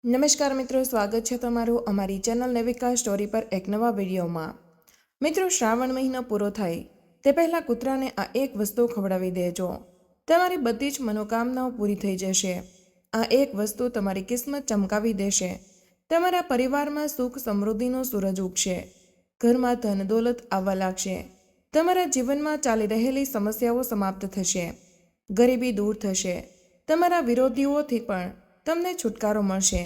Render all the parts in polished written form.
નમસ્કાર મિત્રો, સ્વાગત છે તમારું અમારી ચેનલ નેવિકા સ્ટોરી પર એક નવા વિડીયોમાં। મિત્રો, શ્રાવણ મહિનો પૂરો થાય તે પહેલાં કૂતરાને આ એક વસ્તુ ખવડાવી દેજો, તમારી બધી જ મનોકામનાઓ પૂરી થઈ જશે। આ એક વસ્તુ તમારી કિસ્મત ચમકાવી દેશે, તમારા પરિવારમાં સુખ સમૃદ્ધિનો સૂરજ ઉગશે, ઘરમાં ધન દોલત આવવા લાગશે, તમારા જીવનમાં ચાલી રહેલી સમસ્યાઓ સમાપ્ત થશે, ગરીબી દૂર થશે, તમારા વિરોધીઓથી પણ તમને છુટકારો મળશે,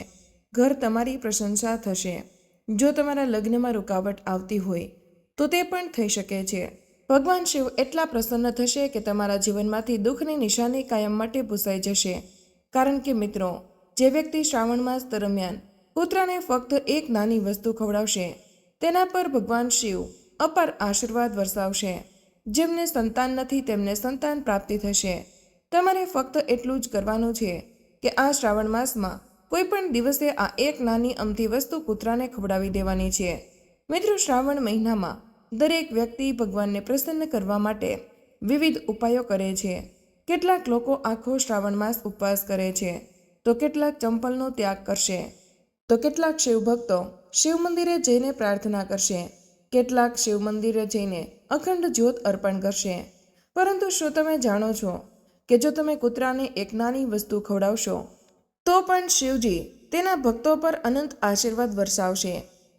ઘર તમારી પ્રશંસા થશે। જો તમારા લગ્નમાં રૂકાવટ આવતી હોય તો તે પણ થઈ શકે છે। ભગવાન શિવ એટલા પ્રસન્ન થશે કે તમારા જીવનમાંથી દુઃખની નિશાની કાયમ માટે ભૂસાઈ જશે। કારણ કે મિત્રો, જે વ્યક્તિ શ્રાવણ માસ દરમિયાન કૂતરાને ફક્ત એક નાની વસ્તુ ખવડાવશે તેના પર ભગવાન શિવ અપાર આશીર્વાદ વરસાવશે। જેમને સંતાન નથી તેમને સંતાન પ્રાપ્તિ થશે। તમારે ફક્ત એટલું જ કરવાનું છે કે આ શ્રાવણ માસમાં કોઈ પણ દિવસે આ એક નાની અમથી વસ્તુ કૂતરાને ખવડાવી દેવાની છે। મિત્રો, શ્રાવણ મહિનામાં દરેક વ્યક્તિ ભગવાનને પ્રસન્ન કરવા માટે વિવિધ ઉપાયો કરે છે। કેટલાક લોકો આખો શ્રાવણ માસ ઉપવાસ કરે છે, તો કેટલાક ચંપલનો ત્યાગ કરશે, તો કેટલાક શિવભક્તો શિવ મંદિરે જઈને પ્રાર્થના કરશે, કેટલાક શિવ મંદિરે જઈને અખંડ જ્યોત અર્પણ કરશે। પરંતુ શું તમે જાણો છો કે જો તમે કૂતરાને એક નાની વસ્તુ ખવડાવશો તો પણ શિવજી તેના ભક્તો પર અનંત આશીર્વાદ વરસાવશે।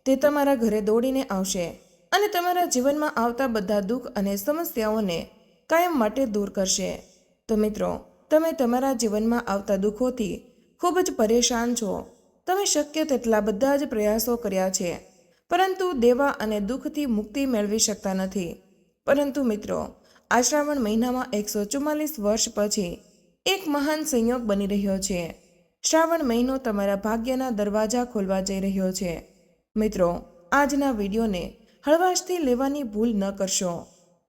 તે તમારા ઘરે દોડીને આવશે અને તમારા જીવનમાં આવતા બધા દુઃખ અને સમસ્યાઓને કાયમ માટે દૂર કરશે। તો મિત્રો, તમે તમારા જીવનમાં આવતા દુઃખોથી ખૂબ જ પરેશાન છો। તમે શક્ય તેટલા બધા જ પ્રયાસો કર્યા છે, પરંતુ દેવા અને દુઃખથી મુક્તિ મેળવી શકતા નથી। પરંતુ મિત્રો, આ શ્રાવણ મહિનામાં 144 વર્ષ પછી એક મહાન સંયોગ બની રહ્યો છે। શ્રાવણ મહિનો તમારા ભાગ્યના દરવાજા ખોલવા જઈ રહ્યો છે। મિત્રો, આજના વિડીયોને હળવાશથી લેવાની ભૂલ ન કરશો,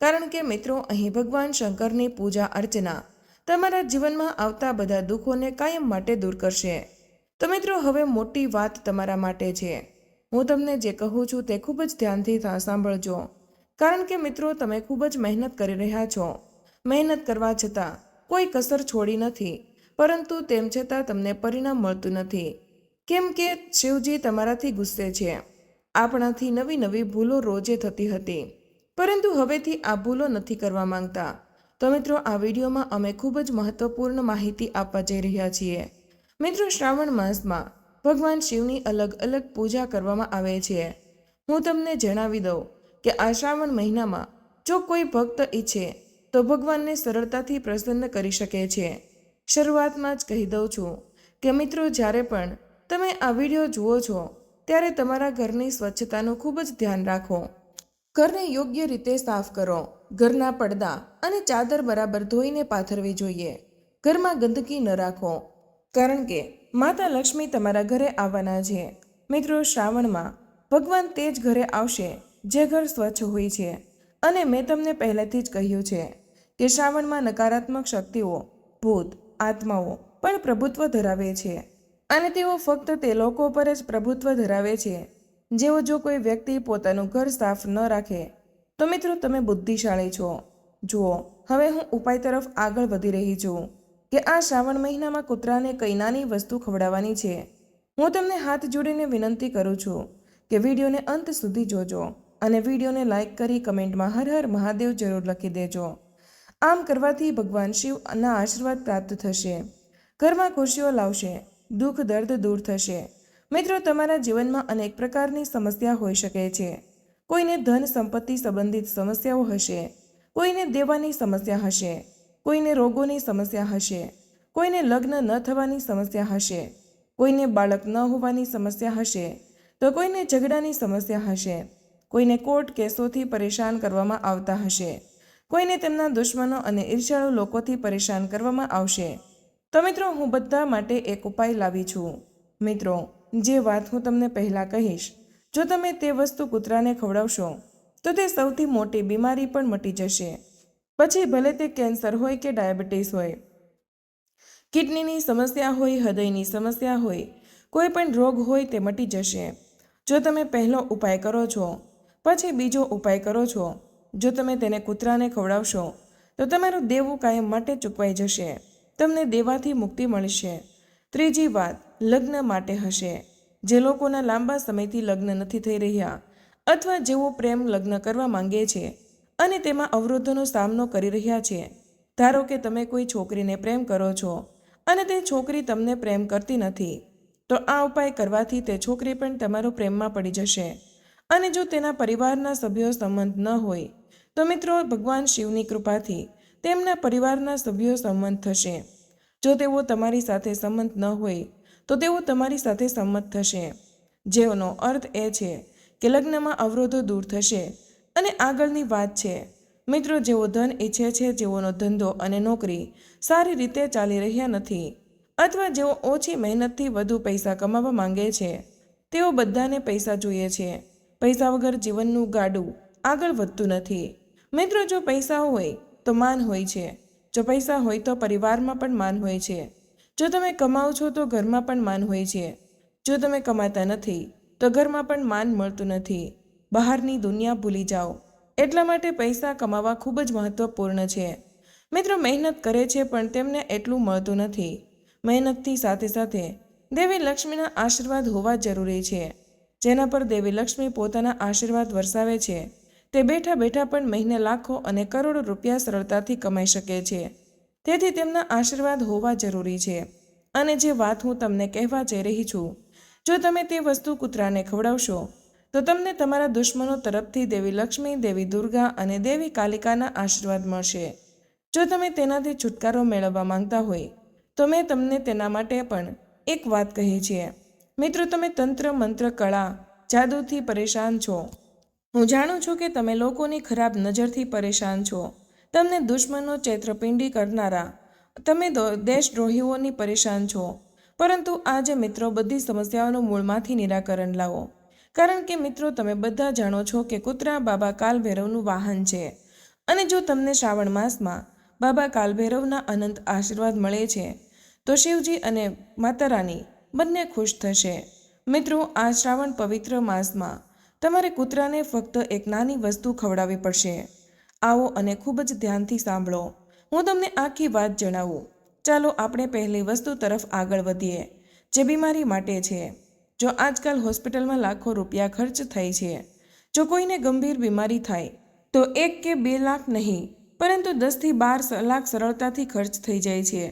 કારણ કે મિત્રો, અહીં ભગવાન શંકરની પૂજા અર્ચના તમારા જીવનમાં આવતા બધા દુઃખોને કાયમ માટે દૂર કરશે। તો મિત્રો, હવે મોટી વાત તમારા માટે છે। હું તમને જે કહું છું તે ખૂબ જ ધ્યાનથી સાંભળજો, કારણ કે મિત્રો, તમે ખૂબ જ મહેનત કરી રહ્યા છો। મહેનત કરવા છતાં કોઈ કસર છોડી નથી, પરંતુ તેમ છતાં તમને પરિણામ મળતું નથી, કેમ કે શિવજી તમારાથી ગુસ્સે છે। આપણાથી નવી નવી ભૂલો રોજે થતી હતી, પરંતુ હવેથી આ ભૂલો નથી કરવા માંગતા। તો મિત્રો, આ વિડીયોમાં અમે ખૂબ જ મહત્વપૂર્ણ માહિતી આપવા જઈ રહ્યા છીએ। મિત્રો, શ્રાવણ માસમાં ભગવાન શિવની અલગ અલગ પૂજા કરવામાં આવે છે। હું તમને જણાવી દઉં કે આ શ્રાવણ મહિનામાં જો કોઈ ભક્ત ઈચ્છે તો ભગવાનને સરળતાથી પ્રસન્ન કરી શકે છે। શરૂઆતમાં જ કહી દઉં છું કે મિત્રો, જ્યારે પણ તમે આ વિડીયો જુઓ છો ત્યારે તમારા ઘરની સ્વચ્છતાનું ખૂબ જ ધ્યાન રાખો। ઘરને યોગ્ય રીતે સાફ કરો। ઘરના પડદા અને ચાદર બરાબર ધોઈને પાથરવી જોઈએ। ઘરમાં ગંદકી ન રાખો, કારણ કે માતા લક્ષ્મી તમારા ઘરે આવવાના છે। મિત્રો, શ્રાવણમાં ભગવાન તે જ ઘરે આવશે જે ઘર સ્વચ્છ હોય છે। અને મેં તમને પહેલેથી જ કહ્યું છે કે શ્રાવણમાં નકારાત્મક શક્તિઓ, ભૂત, આત્માઓ પણ પ્રભુત્વ ધરાવે છે, અને તેઓ ફક્ત તે લોકો પર જ પ્રભુત્વ ધરાવે છે જેઓ જો કોઈ વ્યક્તિ પોતાનું ઘર સાફ ન રાખે તો મિત્રો, તમે બુદ્ધિશાળી છો। જુઓ, હવે હું ઉપાય તરફ આગળ વધી રહી છું કે આ શ્રાવણ મહિનામાં કૂતરાને કઈ નાની વસ્તુ ખવડાવવાની છે। હું તમને હાથ જોડીને વિનંતી કરું છું કે વિડીયોને અંત સુધી જોજો અને વિડીયોને લાઇક કરી કમેન્ટમાં હર હર મહાદેવ જરૂર લખી દેજો। આમ કરવાથી ભગવાન શિવના આશીર્વાદ પ્રાપ્ત થશે, ઘરમાં ખુશીઓ લાવશે, દુઃખ દર્દ દૂર થશે। મિત્રો, તમારા જીવનમાં અનેક પ્રકારની સમસ્યા હોઈ શકે છે। કોઈને ધન સંપત્તિ સંબંધિત સમસ્યાઓ હશે, કોઈને દેવાની સમસ્યા હશે, કોઈને રોગોની સમસ્યા હશે, કોઈને લગ્ન ન થવાની સમસ્યા હશે, કોઈને બાળક ન હોવાની સમસ્યા હશે, તો કોઈને ઝઘડાની સમસ્યા હશે, કોઈને કોર્ટ કેસોથી પરેશાન કરવામાં આવતા હશે, કોઈને તેમના દુશ્મનો અને ઈર્ષ્યાળુ લોકોથી પરેશાન કરવામાં આવશે। તો મિત્રો, હું બધા માટે એક ઉપાય લાવી છું। મિત્રો, જે વાત હું તમને પહેલાં કહીશ, જો તમે તે વસ્તુ કૂતરાને ખવડાવશો તો તે સૌથી મોટી બીમારી પણ મટી જશે। પછી ભલે તે કેન્સર હોય કે ડાયાબિટીસ હોય, કિડનીની સમસ્યા હોય, હૃદયની સમસ્યા હોય, કોઈ પણ રોગ હોય તે મટી જશે જો તમે પહેલો ઉપાય કરો છો, પછી બીજો ઉપાય કરો છો। જો તમે તેને કૂતરાને ખવડાવશો તો તમારું દેવું કાયમ માટે ચૂકવાઈ જશે, તમને દેવાથી મુક્તિ મળશે। ત્રીજી વાત લગ્ન માટે હશે. જે લોકોના લાંબા સમયથી લગ્ન નથી થઈ રહ્યા અથવા જેઓ પ્રેમ લગ્ન કરવા માંગે છે અને તેમાં અવરોધોનો સામનો કરી રહ્યા છે. ધારો કે તમે કોઈ છોકરીને પ્રેમ કરો છો અને તે છોકરી તમને પ્રેમ કરતી નથી, તો આ ઉપાય કરવાથી તે છોકરી પણ તમારો પ્રેમમાં પડી જશે. અને જો તેના પરિવારના સભ્યો સંમત ન હોય તો મિત્રો ભગવાન શિવની કૃપાથી તેમના પરિવારના સભ્યો સંમત થશે. જો તેઓ તમારી સાથે સંમત ન હોય તો તેઓ તમારી સાથે સંમત થશે, જેનો અર્થ એ છે કે લગ્નમાં અવરોધો દૂર થશે. અને આગળની વાત છે મિત્રો, જેઓ ધન ઈચ્છે છે, જેઓનો ધંધો અને નોકરી સારી રીતે ચાલી રહ્યા નથી અથવા જેઓ ઓછી મહેનતથી વધુ પૈસા કમાવા માંગે છે, તેઓ બધાને પૈસા જોઈએ છે. પૈસા વગર જીવનનું ગાડું આગળ વધતું નથી. મિત્રો, જો પૈસા હોય તો માન હોય છે. જો પૈસા હોય તો પરિવારમાં પણ માન હોય છે. જો તમે કમાઓ છો તો ઘરમાં પણ માન હોય છે. જો તમે કમાતા નથી તો ઘરમાં પણ માન મળતું નથી. બહારની દુનિયા ભૂલી જાઓ. એટલા માટે પૈસા કમાવા ખૂબ જ મહત્વપૂર્ણ છે. મિત્રો, મહેનત કરે છે પણ તેમને એટલું મળતું નથી. મહેનતથી સાથે સાથે દેવી લક્ષ્મીના આશીર્વાદ હોવા જરૂરી છે. જેના પર દેવી લક્ષ્મી પોતાના આશીર્વાદ વરસાવે છે તે બેઠા બેઠા પણ મહિને લાખો અને કરોડો રૂપિયા સરળતાથી કમાઈ શકે છે. તેથી તેમના આશીર્વાદ હોવા જરૂરી છે. અને જે વાત હું તમને કહેવા જઈ રહી છું, જો તમે તે વસ્તુ કૂતરાને ખવડાવશો તો તમને તમારા દુશ્મનો તરફથી દેવી લક્ષ્મી, દેવી દુર્ગા અને દેવી કાલિકાના આશીર્વાદ મળશે. જો તમે તેનાથી છુટકારો મેળવવા માંગતા હોય તો મેં તમને તેના માટે પણ એક વાત કહી છે. મિત્રો, તમે તંત્ર, મંત્ર, કળા, જાદુથી પરેશાન છો. હું જાણું છું કે તમે લોકોની ખરાબ નજરથી પરેશાન છો. તમને દુશ્મનો, છેતરપિંડી કરનારા, તમે દેશદ્રોહીઓની પરેશાન છો. પરંતુ આજે મિત્રો બધી સમસ્યાઓનું મૂળમાંથી નિરાકરણ લાવો. કારણ કે મિત્રો, તમે બધા જાણો છો કે કૂતરા બાબા કાલભૈરવનું વાહન છે. અને જો તમને શ્રાવણ માસમાં બાબા કાલભૈરવના અનંત આશીર્વાદ મળે છે તો શિવજી અને માતા રાની બંને ખુશ થશે. મિત્રો, આ શ્રાવણ પવિત્ર માસમાં તમારે કૂતરાને ફક્ત એક નાની વસ્તુ ખવડાવવી પડશે. આવો અને ખૂબ જ ધ્યાનથી સાંભળો. હું તમને આખી વાત જણાવું. ચાલો આપણે પહેલી વસ્તુ તરફ આગળ વધીએ, જે બીમારી માટે છે. જો આજકાલ હોસ્પિટલમાં લાખો રૂપિયા ખર્ચ થાય છે. જો કોઈને ગંભીર બીમારી થાય તો 1 કે 2 લાખ નહીં, પરંતુ 10 થી 12 લાખ સરળતાથી ખર્ચ થઈ જાય છે.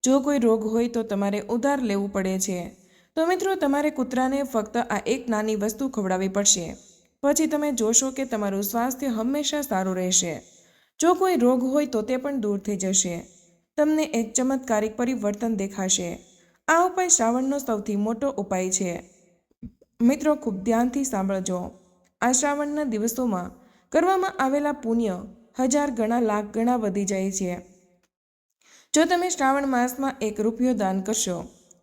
જો કોઈ રોગ હોય તો તમારે ઉધાર લેવું પડે છે. તો મિત્રો, તમારે કૂતરાને ફક્ત આ એક નાની વસ્તુ ખવડાવવી પડશે. પછી તમે જોશો કે તમારું સ્વાસ્થ્ય હંમેશા સારું રહેશે. જો કોઈ રોગ હોય તો તે પણ દૂર થઈ જશે. તમને એક ચમત્કારિક પરિવર્તન દેખાશે. આ ઉપાય શ્રાવણનો સૌથી મોટો ઉપાય છે. મિત્રો, ખૂબ ધ્યાનથી સાંભળજો. આ શ્રાવણના દિવસોમાં કરવામાં આવેલા પુણ્ય 1000 ગણા, લાખ ગણા વધી જાય છે. જો તમે શ્રાવણ માસમાં 1 રૂપિયો દાન કરશો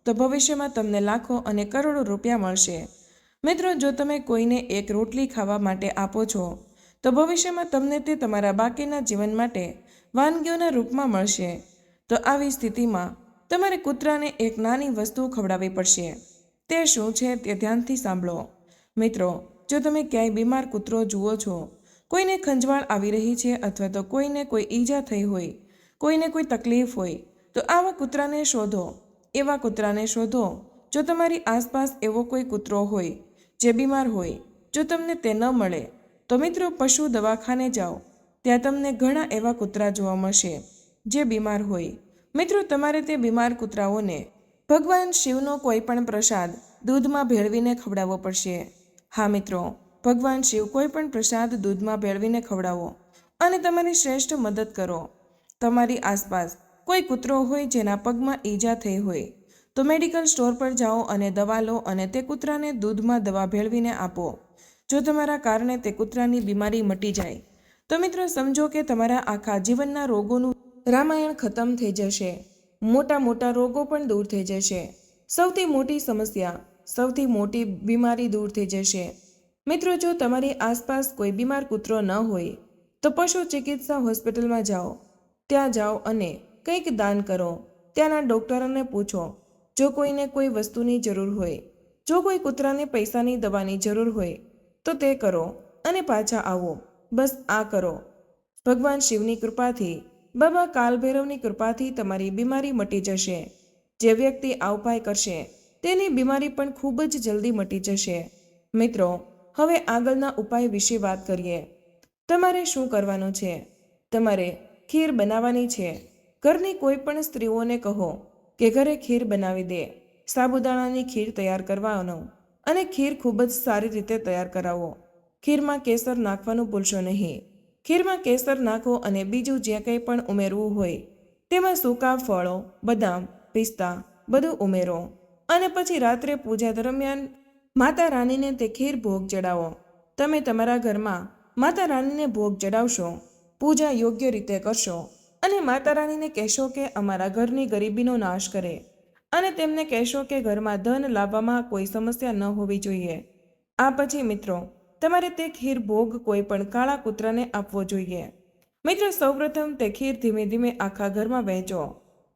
તો ભવિષ્યમાં તમને લાખો અને કરોડો રૂપિયા મળશે. મિત્રો, જો તમે કોઈને 1 રોટલી ખાવા માટે આપો છો તો ભવિષ્યમાં તમને તે તમારા બાકીના જીવન માટે વાનગીઓના રૂપમાં મળશે. તો આવી સ્થિતિમાં તમારે કૂતરાને એક નાની વસ્તુ ખવડાવવી પડશે. તે શું છે તે ધ્યાનથી સાંભળો. મિત્રો, જો તમે ક્યાંય બીમાર કૂતરો જુઓ છો, કોઈને ખંજવાળ આવી રહી છે અથવા તો કોઈને કોઈ ઈજા થઈ હોય, કોઈને કોઈ તકલીફ હોય, તો આવા કૂતરાને શોધો. એવા કૂતરાને શોધો. જો તમારી આસપાસ એવો કોઈ કૂતરો હોય જે બીમાર હોય, જો તમને તે ન મળે તો મિત્રો પશુ દવાખાને જાઓ. ત્યાં તમને ઘણા એવા કૂતરા જોવા મળશે જે બીમાર હોય. મિત્રો, તમારે તે બીમાર કૂતરાઓને ભગવાન શિવનો કોઈ પણ પ્રસાદ દૂધમાં ભેળવીને ખવડાવવો પડશે. હા મિત્રો, ભગવાન શિવ કોઈ પણ પ્રસાદ દૂધમાં ભેળવીને ખવડાવો અને તમારી શ્રેષ્ઠ મદદ કરો. તમારી આસપાસ કોઈ કૂતરો હોય જેના પગમાં ઈજા થઈ હોય તો મેડિકલ સ્ટોર પર જાઓ અને દવા લો અને તે કૂતરાને દૂધમાં દવા ભેળવીને આપો. જો તમારા કારણે તે કૂતરાની બીમારી મટી જાય તો મિત્રો સમજો કે તમારા આખા જીવનના રોગોનું રામાયણ ખતમ થઈ જશે. મોટા મોટા રોગો પણ દૂર થઈ જશે. સૌથી મોટી સમસ્યા, સૌથી મોટી બીમારી દૂર થઈ જશે. મિત્રો, જો તમારી આસપાસ કોઈ બીમાર કૂતરો ન હોય તો પશુ ચિકિત્સા હોસ્પિટલમાં જાઓ. ત્યાં જાઓ અને કંઈક દાન કરો. ત્યાંના ડૉક્ટરોને પૂછો. જો કોઈને કોઈ વસ્તુની જરૂર હોય, જો કોઈ કૂતરાને પૈસાની દવાની જરૂર હોય તો તે કરો અને પાછા આવો. બસ આ કરો. ભગવાન શિવની કૃપાથી, બાબા કાલભૈરવની કૃપાથી તમારી બીમારી મટી જશે. જે વ્યક્તિ આ ઉપાય કરશે તેની બીમારી પણ ખૂબ જ જલ્દી મટી જશે. મિત્રો, હવે આગળના ઉપાય વિશે વાત કરીએ. તમારે શું કરવાનું છે? તમારે ખીર બનાવવાની છે. ઘરની કોઈ પણ સ્ત્રીઓને કહો કે ઘરે ખીર બનાવી દે. સાબુદાણાની ખીર તૈયાર કરવાનો અને ખીર ખૂબ જ સારી રીતે તૈયાર કરાવો. ખીરમાં કેસર નાખવાનું ભૂલશો નહીં. ખીરમાં કેસર નાખો અને બીજું જે કંઈ પણ ઉમેરવું હોય તેમાં સૂકા ફળો, બદામ, પિસ્તા બધું ઉમેરો અને પછી રાત્રે પૂજા દરમિયાન માતા રાનીને તે ખીર ભોગ ચડાવો. તમે તમારા ઘરમાં માતા રાનીને ભોગ ચડાવશો, પૂજા યોગ્ય રીતે કરશો અને માતા રાનીને કહેશો કે અમારા ઘરની ગરીબીનો નાશ કરે અને તેમને કહેશો કે ઘરમાં ધન લાવવામાં કોઈ સમસ્યા ન હોવી જોઈએ. આ પછી મિત્રો તમારે તે ખીર ભોગ કોઈ પણ કાળા કૂતરાને આપવો જોઈએ. મિત્રો, સૌપ્રથમ તે ખીર ધીમે ધીમે આખા ઘરમાં વહેંચો.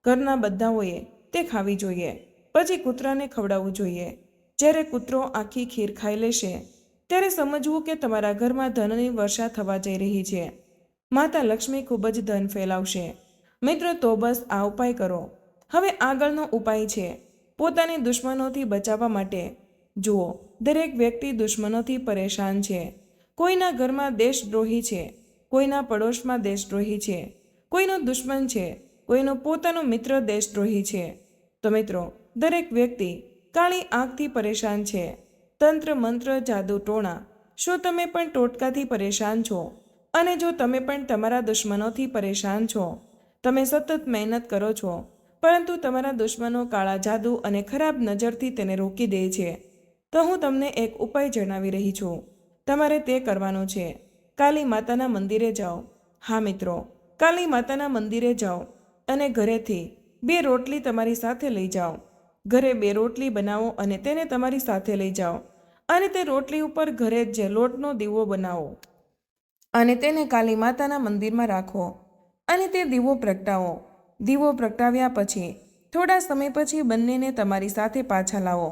ઘરના બધાઓએ તે ખાવી જોઈએ. પછી કૂતરાને ખવડાવવું જોઈએ. જ્યારે કૂતરો આખી ખીર ખાઈ લેશે ત્યારે સમજવું કે તમારા ઘરમાં ધનની વર્ષા થવા જઈ રહી છે. માતા લક્ષ્મી ખૂબ જ ધન ફેલાવશે. મિત્રો, તો બસ આ ઉપાય કરો. હવે આગળનો ઉપાય છે પોતાને દુશ્મનોથી બચાવવા માટે. જુઓ, દરેક વ્યક્તિ દુશ્મનોથી પરેશાન છે. કોઈના ઘરમાં દેશદ્રોહી છે, કોઈના પડોશમાં દેશદ્રોહી છે, કોઈનો દુશ્મન છે, કોઈનો પોતાનો મિત્ર દેશદ્રોહી છે. તો મિત્રો, દરેક વ્યક્તિ કાળી આંખથી પરેશાન છે. તંત્ર, મંત્ર, જાદુ ટોણા. શું તમે પણ ટોટકાથી પરેશાન છો? અને જો તમે પણ તમારા દુશ્મનોથી પરેશાન છો, તમે સતત મહેનત કરો છો પરંતુ તમારા દુશ્મનો કાળા જાદુ અને ખરાબ નજરથી તેને રોકી દે છે, તો હું તમને એક ઉપાય જણાવી રહી છું. તમારે તે કરવાનું છે. કાલી માતાના મંદિરે જાઓ. હા મિત્રો, કાલી માતાના મંદિરે જાઓ અને ઘરેથી 2 રોટલી તમારી સાથે લઈ જાઓ. ઘરે 2 રોટલી બનાવો અને તેને તમારી સાથે લઈ જાઓ અને તે રોટલી ઉપર ઘરે જ લોટનો દીવો બનાવો અને તેને કાલી માતાના મંદિરમાં રાખો અને તે દીવો પ્રગટાવો. દીવો પ્રગટાવ્યા પછી થોડા સમય પછી બંનેને તમારી સાથે પાછા લાવો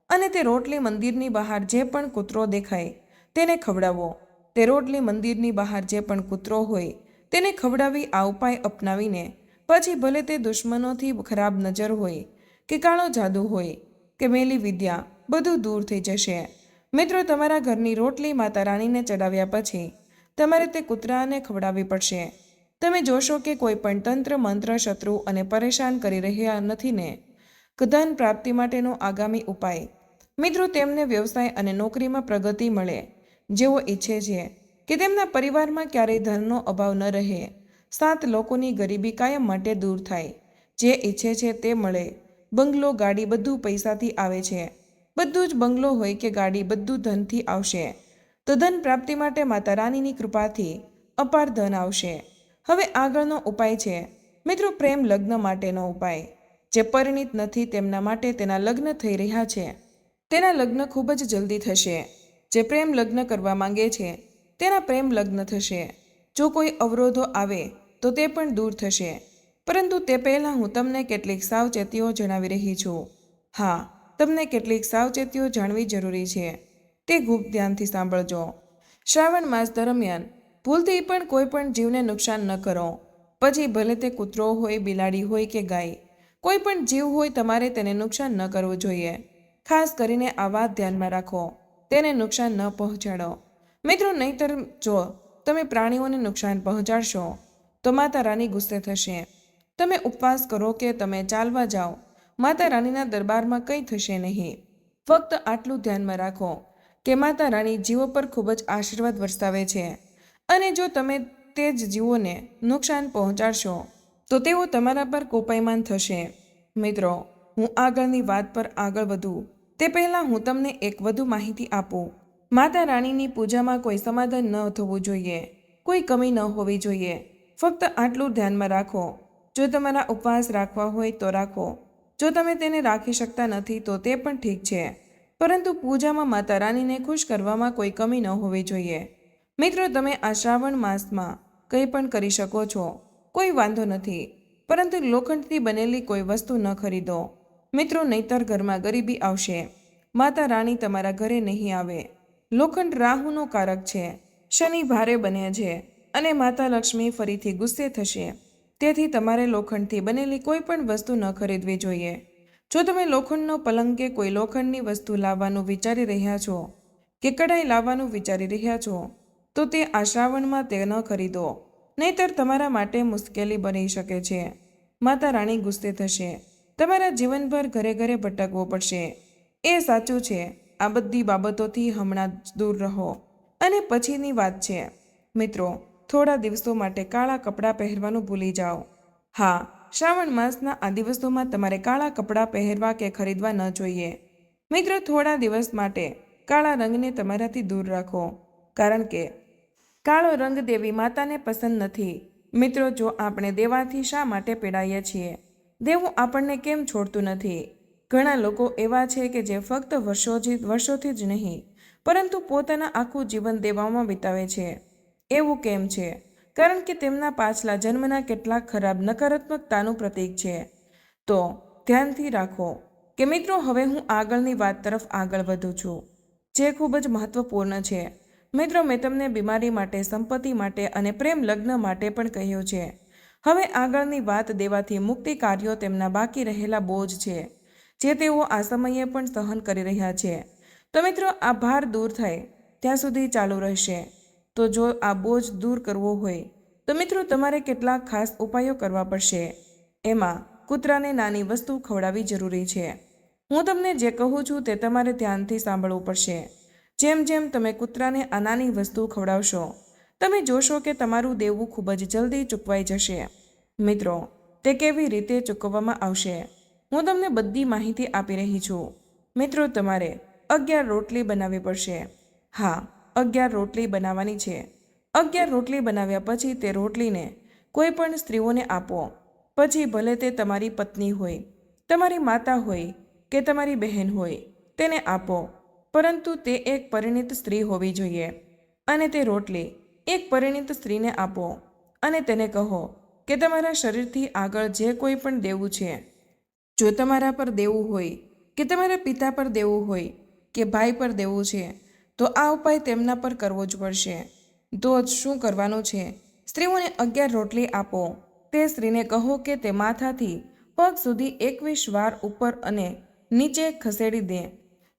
અને તે રોટલી મંદિરની બહાર જે પણ કૂતરો દેખાય તેને ખવડાવો. તે રોટલી મંદિરની બહાર જે પણ કૂતરો હોય તેને ખવડાવી આ ઉપાય અપનાવીને પછી ભલે તે દુશ્મનોથી ખરાબ નજર હોય કે કાળો જાદુ હોય કે મેલી વિદ્યા, બધું દૂર થઈ જશે. મિત્રો, તમારા ઘરની રોટલી માતા રાણીને ચડાવ્યા પછી તમારે તે કૂતરાને ખવડાવવી પડશે. તમે જોશો કે કોઈ પણ તંત્ર, મંત્ર, શત્રુ અને પરેશાન કરી રહ્યા નથી ને. ધન પ્રાપ્તિ માટેનો આગામી ઉપાય. મિત્રો, તેમને વ્યવસાય અને નોકરીમાં પ્રગતિ મળે. જેઓ ઈચ્છે છે કે તેમના પરિવારમાં ક્યારેય ધનનો અભાવ ન રહે, 7 લોકોની ગરીબી કાયમ માટે દૂર થાય, જે ઈચ્છે છે તે મળે. બંગલો, ગાડી બધું પૈસાથી આવે છે. બધું જ બંગલો હોય કે ગાડી બધું ધનથી આવશે. તો ધન પ્રાપ્તિ માટે માતા રાનીની કૃપાથી અપાર ધન આવશે. હવે આગળનો ઉપાય છે મિત્રો પ્રેમ લગ્ન માટેનો ઉપાય. જે પરિણીત નથી તેમના માટે તેના લગ્ન થઈ રહ્યા છે તેના લગ્ન ખૂબ જ જલ્દી થશે. જે પ્રેમ લગ્ન કરવા માંગે છે તેના પ્રેમ લગ્ન થશે. જો કોઈ અવરોધો આવે તો તે પણ દૂર થશે. પરંતુ તે પહેલાં હું તમને કેટલીક સાવચેતીઓ જણાવી રહી છું. હા, તમને કેટલીક સાવચેતીઓ જાણવી જરૂરી છે. તે ખૂબ ધ્યાનથી સાંભળજો. શ્રાવણ માસ દરમિયાન ભૂલથી પણ કોઈ પણ જીવને નુકસાન ન કરો. પછી ભલે તે કૂતરો હોય, બિલાડી હોય કે ગાય, કોઈ પણ જીવ હોય, તમારે તેને નુકસાન ન કરવું જોઈએ. ખાસ કરીને આ વાત ધ્યાનમાં રાખો, તેને નુકસાન ન પહોંચાડો. મિત્રો, નહીંતર જો તમે પ્રાણીઓને નુકસાન પહોંચાડશો તો માતા રાની ગુસ્સે થશે. તમે ઉપવાસ કરો કે તમે ચાલવા જાઓ, માતા રાનીના દરબારમાં કંઈ થશે નહીં. ફક્ત આટલું ધ્યાનમાં રાખો કે માતા રાની જીવો પર ખૂબ જ આશીર્વાદ વરસાવે છે અને જો તમે તે જ જીવોને નુકસાન પહોંચાડશો તો તેઓ તમારા પર કોપાયમાન થશે. મિત્રો, હું આગળની વાત પર આગળ વધું તે પહેલાં હું તમને એક વધુ માહિતી આપું. માતા રાણીની પૂજામાં કોઈ સમાધાન ન થવું જોઈએ, કોઈ કમી ન હોવી જોઈએ. ફક્ત આટલું ધ્યાનમાં રાખો. જો તમારા ઉપવાસ રાખવા હોય તો રાખો. જો તમે તેને રાખી શકતા નથી તો તે પણ ઠીક છે, પરંતુ પૂજામાં માતા રાનીને ખુશ કરવામાં કોઈ કમી ન હોવી જોઈએ. મિત્રો, તમે આ શ્રાવણ માસમાં કંઈ પણ કરી શકો છો, કોઈ વાંધો નથી, પરંતુ લોખંડથી બનેલી કોઈ વસ્તુ ન ખરીદો. મિત્રો, નહીંતર ઘરમાં ગરીબી આવશે. માતા રાણી તમારા ઘરે નહીં આવે. લોખંડ રાહુનો કારક છે, શનિ ભારે બને છે અને માતા લક્ષ્મી ફરીથી ગુસ્સે થશે. તેથી તમારે લોખંડથી બનેલી કોઈ પણ વસ્તુ ન ખરીદવી જોઈએ. જો તમે લોખંડનો પલંગ કે કોઈ લોખંડની વસ્તુ લાવવાનું વિચારી રહ્યા છો કે કઢાઈ લાવવાનું વિચારી રહ્યા છો તો તે આ શ્રાવણમાં તે ન ખરીદો, નહીંતર તમારા માટે મુશ્કેલી બની શકે છે. માતા રાણી ગુસ્સે થશે. તમારા જીવનભર ઘરે ઘરે ભટકવો પડશે. એ સાચું છે. આ બધી બાબતોથી હમણાં જ દૂર રહો. અને પછીની વાત છે મિત્રો, થોડા દિવસો માટે કાળા કપડાં પહેરવાનું ભૂલી જાઓ. હા, શ્રાવણ માસના આ દિવસોમાં તમારે કાળા કપડાં પહેરવા કે ખરીદવા ન જોઈએ. મિત્રો, થોડા દિવસ માટે કાળા રંગને તમારાથી દૂર રાખો, કારણ કે કાળો રંગ દેવી માતાને પસંદ નથી. મિત્રો, જો આપણે દેવાથી શા માટે પીડાઈએ છીએ? દેવું આપણને કેમ છોડતું નથી? ઘણા લોકો એવા છે કે જે ફક્ત વર્ષોથી જ નહીં, પરંતુ પોતાના આખું જીવન દેવામાં વિતાવે છે. એવું કેમ છે? કારણ કે તેમના પાછલા જન્મના કેટલાક ખરાબ નકારાત્મકતાનું પ્રતીક છે. તો ધ્યાનથી રાખો કે મિત્રો, હવે હું આગળની વાત તરફ આગળ વધું છું, જે ખૂબ જ મહત્વપૂર્ણ છે. મિત્રો, મેં તમને બીમારી માટે, સંપત્તિ માટે અને પ્રેમ લગ્ન માટે પણ કહ્યું છે. હવે આગળની વાત દેવાથી મુક્તિ કાર્યો તેમના બાકી રહેલા બોજ છે, જે તેઓ આ સમયે પણ સહન કરી રહ્યા છે. તો મિત્રો, આ ભાર દૂર થાય ત્યાં સુધી ચાલુ રહેશે. તો જો આ બોજ દૂર કરવો હોય તો મિત્રો, તમારે કેટલાક ખાસ ઉપાયો કરવા પડશે. એમાં કૂતરાને નાની વસ્તુ ખવડાવવી જરૂરી છે. હું તમને જે કહું છું તે તમારે ધ્યાનથી સાંભળવું પડશે. જેમ જેમ તમે કૂતરાને આ નાની વસ્તુ ખવડાવશો, તમે જોશો કે તમારું દેવું ખૂબ જ જલ્દી ચૂકવાઈ જશે. મિત્રો, તે કેવી રીતે ચૂકવવામાં આવશે? હું તમને બધી માહિતી આપી રહી છું. મિત્રો, તમારે 11 રોટલી બનાવવી પડશે. હા, 11 રોટલી બનાવવાની છે. 11 રોટલી બનાવ્યા પછી તે રોટલીને કોઈ પણ સ્ત્રીઓને આપો. પછી ભલે તે તમારી પત્ની હોય, તમારી માતા હોય કે તમારી બહેન હોય, તેને આપો. પરંતુ તે એક પરિણીત સ્ત્રી હોવી જોઈએ. અને તે રોટલી એક પરિણીત સ્ત્રીને આપો અને તેને કહો કે તમારા શરીરથી આગળ જે કોઈ પણ દેવું છે, જો તમારા પર દેવું હોય કે તમારા પિતા પર દેવું હોય કે ભાઈ પર દેવું છે, તો આ ઉપાય તેમના પર કરવો જ પડશે. તો શું કરવાનું છે? સ્ત્રીઓને 11 રોટલી આપો. તે સ્ત્રીને કહો કે તે માથાથી પગ સુધી 21 વાર ઉપર અને નીચે ખસેડી દે.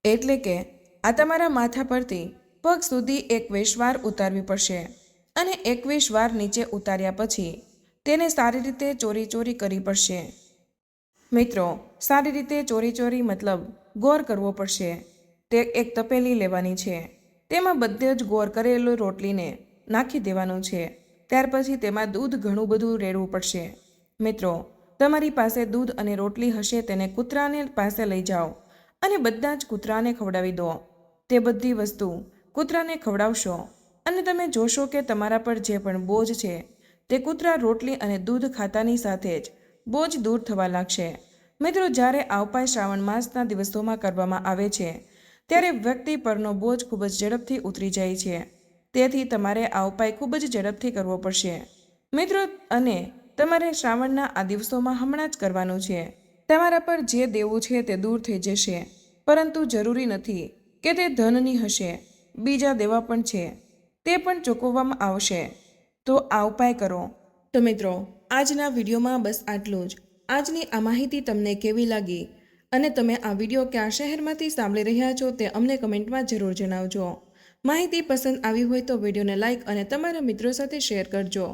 એટલે કે આ તમારા માથા પરથી પગ સુધી 21 વાર ઉતારવી પડશે. અને 21 વાર નીચે ઉતાર્યા પછી તેને સારી રીતે ચોરી કરવી પડશે. મિત્રો, સારી રીતે ચોરી મતલબ ગોર કરવો પડશે. તે એક તપેલી લેવાની છે. તેમાં બધે જ ગોર કરેલો રોટલીને નાખી દેવાનું છે. ત્યાર પછી તેમાં દૂધ ઘણું બધું રેડવું પડશે. મિત્રો, તમારી પાસે દૂધ અને રોટલી હશે તેને કૂતરાને પાસે લઈ જાઓ અને બધા જ કૂતરાને ખવડાવી દો. તે બધી વસ્તુ કૂતરાને ખવડાવશો અને તમે જોશો કે તમારા પર જે પણ બોજ છે તે કૂતરા રોટલી અને દૂધ ખાતાની સાથે જ બોજ દૂર થવા લાગશે. મિત્રો, જ્યારે આ ઉપાય શ્રાવણ માસના દિવસોમાં કરવામાં આવે છે ત્યારે વ્યક્તિ પરનો બોજ ખૂબ જ ઝડપથી ઉતરી જાય છે. તેથી તમારે આ ઉપાય ખૂબ જ ઝડપથી કરવો પડશે. મિત્રો, અને તમારે શ્રાવણના આ દિવસોમાં હમણાં જ કરવાનું છે. તમારા પર જે દેવું છે તે દૂર થઈ જશે, પરંતુ જરૂરી નથી કે તે ધનની હશે. બીજા દેવા પણ છે, તે પણ ચૂકવવામાં આવશે. તો આ ઉપાય કરો. તો મિત્રો, આજના વિડીયોમાં બસ આટલું જ. આજની આ માહિતી તમને કેવી લાગી અને તમે આ વિડીયો કયા શહેરમાંથી સાંભળી રહ્યા છો તે અમને કમેન્ટમાં જરૂર જણાવજો. માહિતી પસંદ આવી હોય તો વિડીયોને લાઇક અને તમારા મિત્રો સાથે શેર કરજો.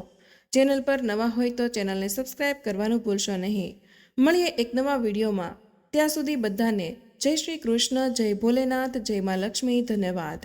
ચેનલ પર નવા હોય તો ચેનલને સબસ્ક્રાઇબ કરવાનું ભૂલશો નહીં. મળીએ એક નવા વિડીયોમાં. ત્યાં સુધી બધાને જય શ્રી કૃષ્ણ, જય ભોલેનાથ, જય મા લક્ષ્મી. ધન્યવાદ.